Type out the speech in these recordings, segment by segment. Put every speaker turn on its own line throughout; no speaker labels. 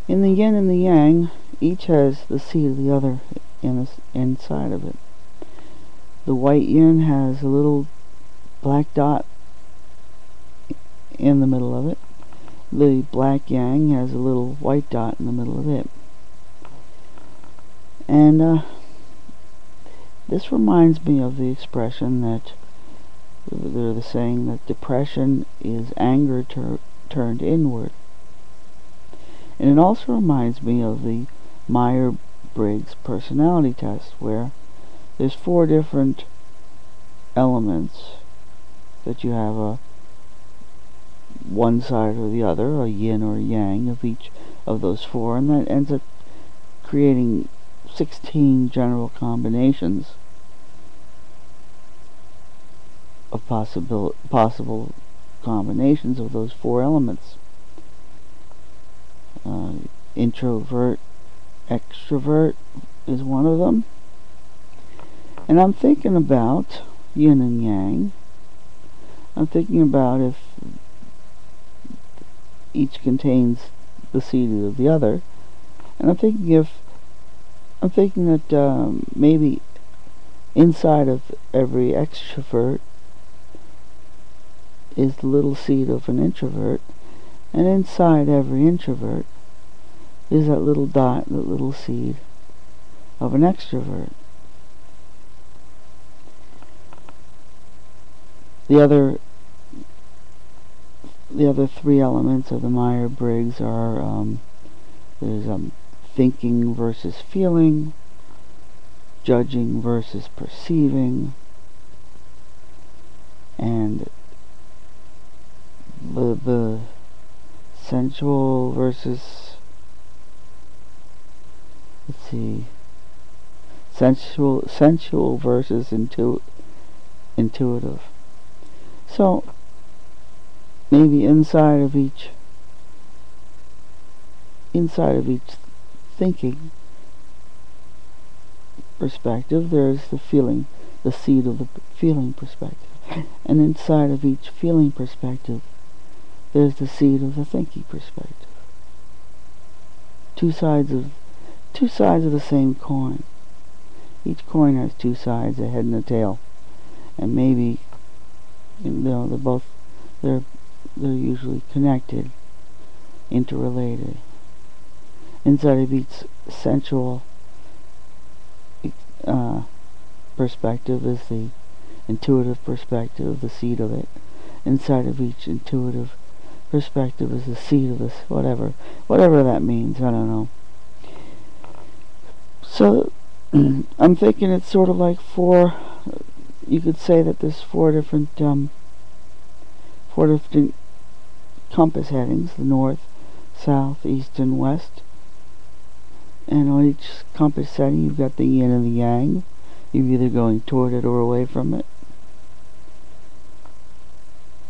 In the yin and the yang, each has the seed of the other inside of it. The white yin has a little black dot in the middle of it. The black yang has a little white dot in the middle of it. And this reminds me of the expression that they're the saying that depression is anger turned inward. And it also reminds me of the Myers-Briggs personality test, where there's 4 different elements that you have a one side or the other, a yin or a yang of each of those 4, and that ends up creating 16 general combinations of possible combinations of those 4 elements. Introvert, extrovert is one of them. And I'm thinking about yin and yang. I'm thinking about if each contains the seed of the other. And I'm thinking that maybe inside of every extrovert is the little seed of an introvert, and inside every introvert is that little dot, that little seed of an extrovert. The other 3 elements of the Myers-Briggs are there's thinking versus feeling, judging versus perceiving, and the sensual versus, let's see, sensual versus intuitive. So maybe inside of each thinking perspective, there's the feeling, the seed of the feeling perspective, and inside of each feeling perspective, there's the seed of the thinking perspective. Two sides of the same coin. Each coin has 2 sides, a head and a tail, and maybe they're usually connected, interrelated. Inside of each sensual perspective is the intuitive perspective, the seed of it. Inside of each intuitive perspective is the seed of this, whatever that means, I don't know. So I'm thinking it's sort of like 4, you could say that there's 4 different compass headings, the north, south, east, and west. And on each compass heading you've got the yin and the yang. You're either going toward it or away from it.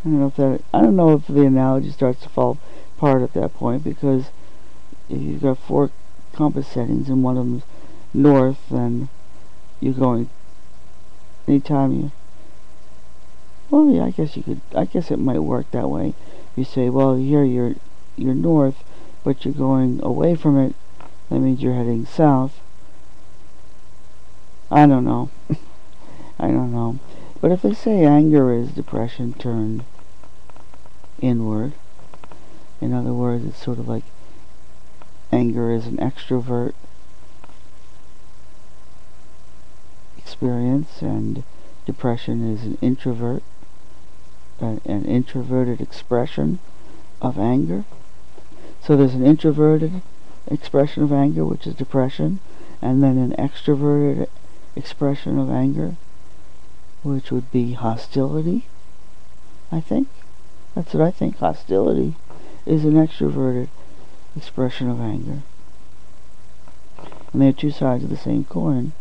I don't know if the analogy starts to fall apart at that point, because if you've got 4 compass settings and one of them's north, then you're going anytime you. Well, yeah, I guess it might work that way. You say, well, here you're north, but you're going away from it. That means you're heading south. I don't know. I don't know. But if they say anger is depression turned inward, in other words, it's sort of like anger is an extrovert experience and depression is an introverted expression of anger. So there's an introverted expression of anger, which is depression, and then an extroverted expression of anger, which would be hostility, I think. That's what I think. Hostility is an extroverted expression of anger. And they're 2 sides of the same coin.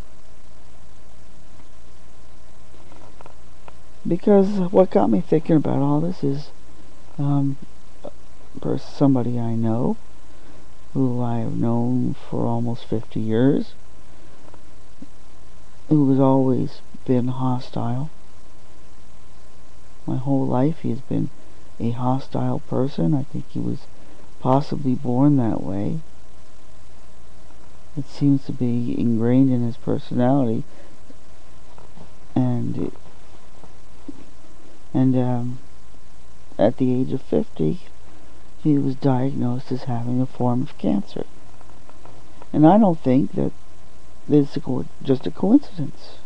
Because what got me thinking about all this is somebody I know, who I have known for almost 50 years, who has always been hostile. My whole life he has been a hostile person. I think he was possibly born that way. It seems to be ingrained in his personality, and at the age of 50, he was diagnosed as having a form of cancer. And I don't think that it's just a coincidence.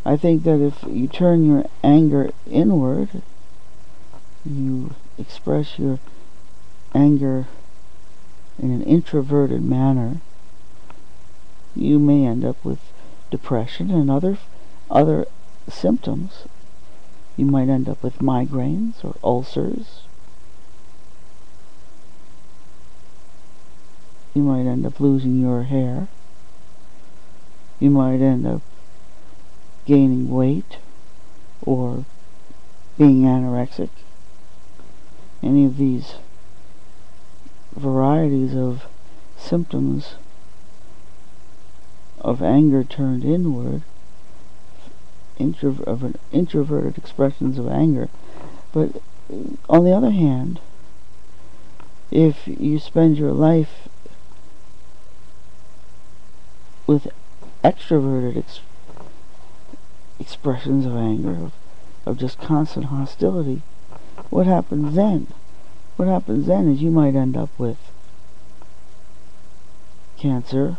I think that if you turn your anger inward, you express your anger in an introverted manner, you may end up with depression and other symptoms. You might end up with migraines or ulcers. You might end up losing your hair. You might end up gaining weight or being anorexic. Any of these varieties of symptoms of anger turned inward, introverted expressions of anger. But on the other hand, if you spend your life with extroverted expressions of anger, of just constant hostility, what happens then? What happens then is you might end up with cancer,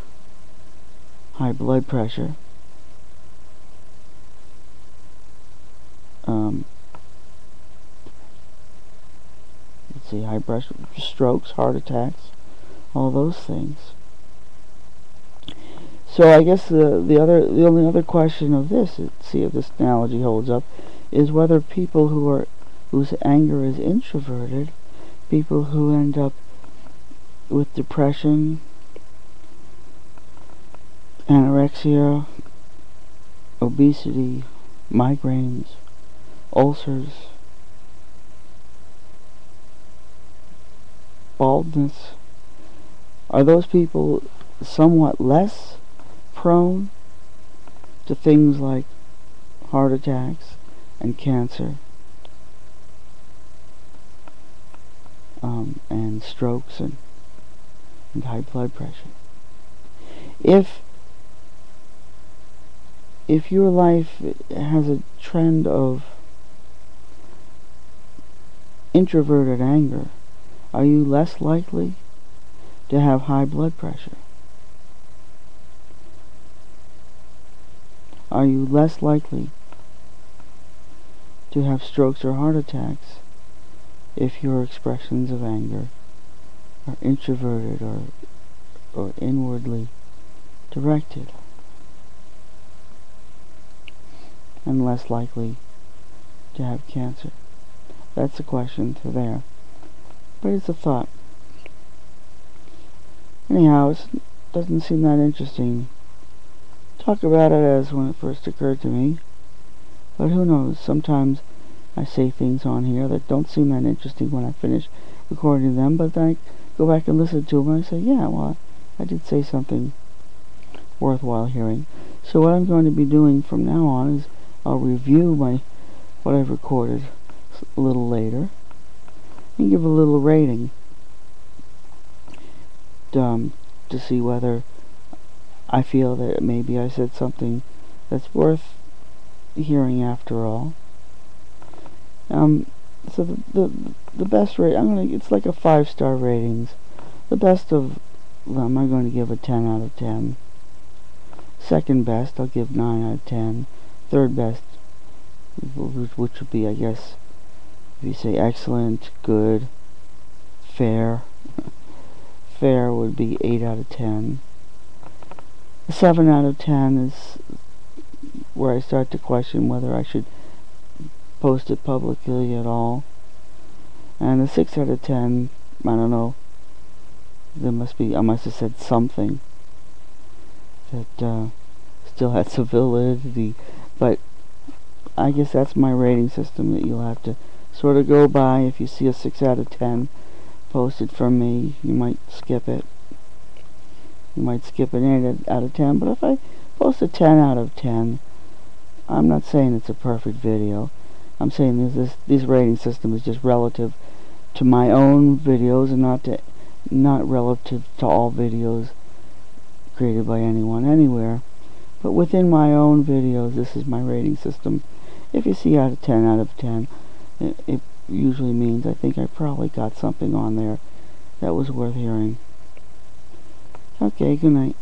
high blood pressure, high pressure, strokes, heart attacks, all those things. So I guess the only other question of this, see if this analogy holds up, is whether people whose anger is introverted, people who end up with depression, anorexia, obesity, migraines, ulcers, baldness, are those people somewhat less prone to things like heart attacks and cancer, and strokes and high blood pressure? If your life has a trend of introverted anger, are you less likely to have high blood pressure? Are you less likely to have strokes or heart attacks if your expressions of anger are introverted or inwardly directed? And less likely to have cancer? That's a question to there. But it's a thought. Anyhow, it doesn't seem that interesting. Talk about it as when it first occurred to me. But who knows, sometimes I say things on here that don't seem that interesting when I finish recording them, but then I go back and listen to them and I say, yeah, well, I did say something worthwhile hearing. So what I'm going to be doing from now on is I'll review what I've recorded a little later and give a little rating to see whether I feel that maybe I said something that's worth hearing after all. So the best rate, it's like a 5-star ratings. The best of them I'm going to give a 10 out of 10. Second best I'll give 9 out of 10. Third best, which would be, I guess, if you say excellent, good, fair, fair would be 8 out of 10. 7 out of 10 is where I start to question whether I should post it publicly at all. And a 6 out of 10, I don't know, I must have said something that still had some validity, but I guess that's my rating system that you'll have to sort of go by. If you see a 6 out of 10 posted from me, you might skip it. You might skip an 8 out of 10, but if I post a 10 out of 10, I'm not saying it's a perfect video. I'm saying this rating system is just relative to my own videos and not relative to all videos created by anyone anywhere. But within my own videos, this is my rating system. If you see out of 10 out of 10, it usually means I think I probably got something on there that was worth hearing. Okay, good night.